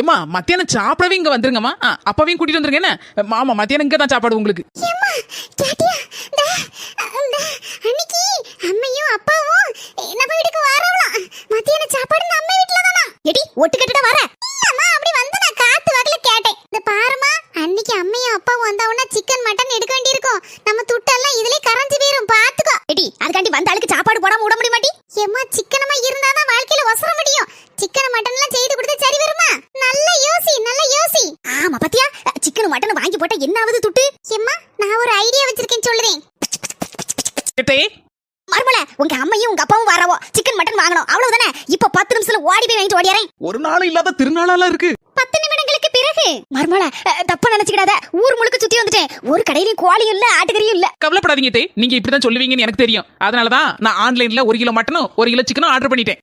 ஏமா மத்தியானம் சாப்பிடவே இங்க வந்துருங்கம்மா. அப்பாவையும் கூட்டிட்டு வந்துருங்க. என்ன மாமா மத்தியானம் இங்க தான் சாப்பாடு உங்களுக்கு. அன்னைக்கு அம்மையும் அப்பாவும் நம்ம வீட்டுக்கு வரவலாம். மத்தியானம் சாப்பாடு நம்ம வீட்ல தானா? எடி ஒட்டு கட்டிட வர. இல்லம்மா அப்படி வந்து நான் காத்து வாக்குல கேட்டேன். இந்த பாருமா அன்னைக்கு அம்மையும் அப்பாவும் வந்தவனா சிக்கன் மட்டன் எடுக்க வேண்டியிருக்கும். நம்ம துட்டெல்லாம் இதுலயே கரஞ்சு போயிரும் பாத்துக்கோ. எடி அதுக்காண்டி வந்த ஆளுக்கு சாப்பாடு போடாம விட முடிய மாட்டி. ஏம்மா சிக்கனமா இருந்தாதான் வாழ்க்கையில வசர முடியும். சிக்கன் மட்டன் எல்லாம் செய்து கொடுத்தா சரி வருமா? நல்ல யோசி நல்ல யோசி. ஆமா பாத்தியா சிக்கன் மட்டன் வாங்கி போட்டா என்ன ஆகுது துட்டு? ஏம்மா நான் ஒரு ஐடியா வச்சிருக்கேன் சொல்றேன். மர்மல உங்க அம்மையும் உங்க அப்பாவும் வரவோ சிக்கன் மட்டன் வாங்கணும் அவ்வளவுதானே. இப்ப 10 நிமிஷத்துல ஓடி போய் வாங்கிட்டு ஓடியாரேன். ஒரு நாள் இல்லாத திருநாளால இருக்கு. 10 நிமிடங்களுக்கு பிறகு மர்மல தப்பா நினைச்சுக்கிடாத. ஊர் முழுக்க சுத்தி வந்துட்டேன். ஒரு கடையிலயும் கோழியும் இல்ல ஆட்டுக்கறியும் இல்ல. கவலைப்படாதீங்க தே, நீங்க இப்படிதான் சொல்லுவீங்கன்னு எனக்கு தெரியும். அதனாலதான் நான் ஆன்லைன்ல 1 கிலோ மட்டனும் 1 கிலோ சிக்கனும் ஆர்டர் பண்ணிட்டேன்.